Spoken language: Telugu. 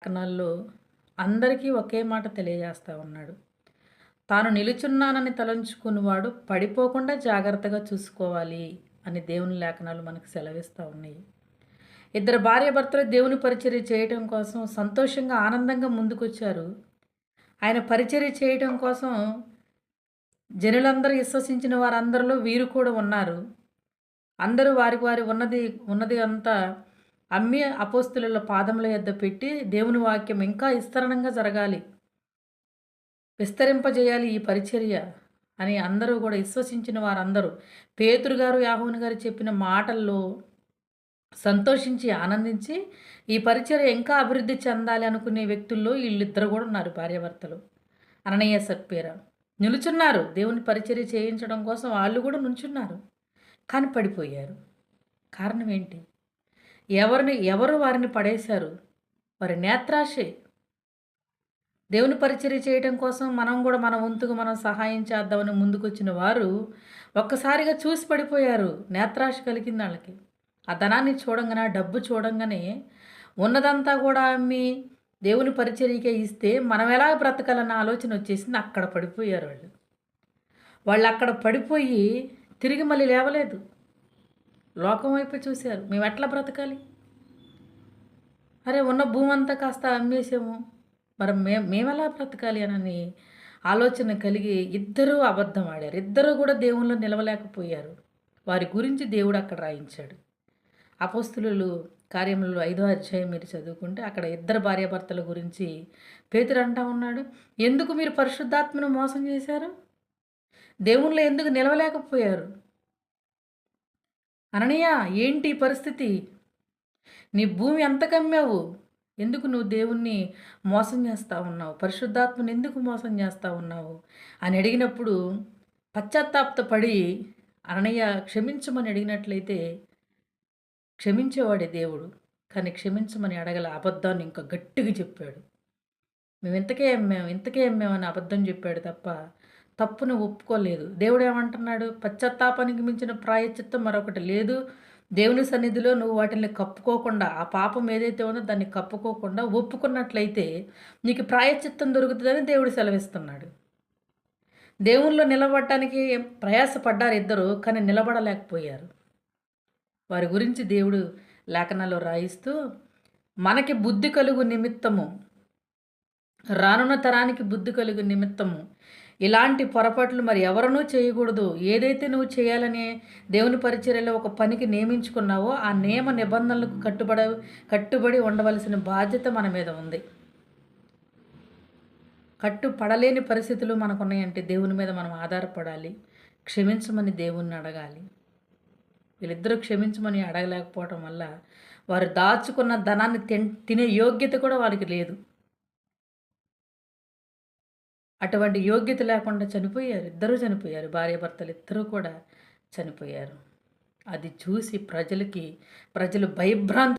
లేఖనాల్లో అందరికీ ఒకే మాట తెలియజేస్తా ఉన్నాడు. తాను నిలుచున్నానని తలంచుకునివాడు పడిపోకుండా జాగ్రత్తగా చూసుకోవాలి అని దేవుని లేఖనాలు మనకు సెలవిస్తూ ఉన్నాయి. ఇద్దరు భార్యాభర్తలు దేవుని పరిచర్య చేయటం కోసం సంతోషంగా ఆనందంగా ముందుకొచ్చారు. ఆయన పరిచర్య చేయటం కోసం జనులందరూ విశ్వసించిన వారందరిలో వీరు కూడా ఉన్నారు. అందరూ వారి వారి ఉన్నది అంతా అమ్మి అపోస్తుల పాదముల యొద్ద పెట్టి దేవుని వాక్యం ఇంకా విస్తరణంగా జరగాలి, విస్తరింపజేయాలి ఈ పరిచర్య అని అందరూ కూడా విశ్వసించిన వారందరూ పేతురు గారు యాహోను గారు చెప్పిన మాటల్లో సంతోషించి ఆనందించి ఈ పరిచర్య ఇంకా అభివృద్ధి చెందాలి అనుకునే వ్యక్తుల్లో వీళ్ళిద్దరు కూడా ఉన్నారు. భార్యాభర్తలు అననీయ సత్పేర నిలుచున్నారు. దేవుని పరిచర్య చేయించడం కోసం వాళ్ళు కూడా నుంచున్నారు, కానీ పడిపోయారు. కారణం ఏంటి? ఎవరు వారిని పడేశారు? వారి నేత్రాశే. దేవుని పరిచర్య చేయడం కోసం మనం కూడా మన వంతుగా మనం సహాయం చేద్దామని ముందుకొచ్చిన వారు ఒక్కసారిగా చూసి పడిపోయారు. నేత్రాశ కలిగింది వాళ్ళకి. ఆ ధనాన్ని చూడంగానే, డబ్బు చూడంగానే ఉన్నదంతా కూడా అమ్మి దేవుని పరిచర్యకే ఇస్తే మనం ఎలా బ్రతకాలన్న ఆలోచన వచ్చేసింది. అక్కడ పడిపోయారు వాళ్ళు అక్కడ పడిపోయి తిరిగి మళ్ళీ లేవలేదు. లోకం వైపు చూశారు. మేము ఎట్లా బ్రతకాలి? అరే ఉన్న భూమి అంతా కాస్త అమ్మేసాము, మరి మేమెలా బ్రతకాలి అని ఆలోచన కలిగి ఇద్దరూ అబద్ధం ఆడారు. ఇద్దరూ కూడా దేవుళ్ళు నిలవలేకపోయారు. వారి గురించి దేవుడు అక్కడ రాయించాడు. అపోస్తులు కార్యములు 5వ అధ్యాయం మీరు చదువుకుంటే అక్కడ ఇద్దరు భార్యాభర్తల గురించి పేతురు అంటా ఉన్నాడు, ఎందుకు మీరు పరిశుద్ధాత్మను మోసం చేశారు? దేవుళ్ళు ఎందుకు నిలవలేకపోయారు? అననీయ, ఏంటి పరిస్థితి? నీ భూమి ఎంత కమ్మావు? ఎందుకు నువ్వు దేవుణ్ణి మోసం చేస్తూ ఉన్నావు? పరిశుద్ధాత్మని ఎందుకు మోసం చేస్తూ ఉన్నావు అని అడిగినప్పుడు పశ్చాత్తాపడి అననీయ క్షమించమని అడిగినట్లయితే క్షమించేవాడే దేవుడు, కానీ క్షమించమని అడగల. అబద్ధాన్ని ఇంకా గట్టిగా చెప్పాడు. మేము ఇంతకే అమ్మామని అబద్ధం చెప్పాడు తప్ప తప్పును ఒప్పుకోలేదు. దేవుడు ఏమంటున్నాడు? పశ్చాత్తాపానికి మించిన ప్రాయశ్చిత్తం మరొకటి లేదు. దేవుని సన్నిధిలో నువ్వు వాటిని కప్పుకోకుండా, ఆ పాపం ఏదైతే ఉందో దాన్ని కప్పుకోకుండా ఒప్పుకున్నట్లయితే నీకు ప్రాయశ్చిత్తం దొరుకుతుందని దేవుడు సెలవిస్తున్నాడు. దేవుల్లో నిలబడటానికి ప్రయాసపడ్డారు ఇద్దరు, కానీ నిలబడలేకపోయారు. వారి గురించి దేవుడు లేఖనాల్లో రాయిస్తూ, మనకి బుద్ధి కలుగు నిమిత్తము, రానున్న తరానికి బుద్ధి కలుగు నిమిత్తము ఇలాంటి పొరపాట్లు మరి ఎవరనూ చేయకూడదు. ఏదైతే నువ్వు చేయాలని దేవుని పరిచర్యలో ఒక పనికి నియమించుకున్నావో ఆ నియమ నిబంధనలకు కట్టుబడి ఉండవలసిన బాధ్యత మన మీద ఉంది. కట్టుపడలేని పరిస్థితులు మనకున్నాయంటే దేవుని మీద మనం ఆధారపడాలి. క్షమించమని దేవుణ్ణి అడగాలి. వీళ్ళిద్దరూ క్షమించమని అడగలేకపోవటం వల్ల వారు దాచుకున్న ధనాన్ని తినే యోగ్యత కూడా వారికి లేదు. అటువంటి యోగ్యత లేకుండా చనిపోయారు. ఇద్దరూ చనిపోయారు. భార్యాభర్తలు ఇద్దరూ కూడా చనిపోయారు. అది చూసి ప్రజలు భయభ్రాంతి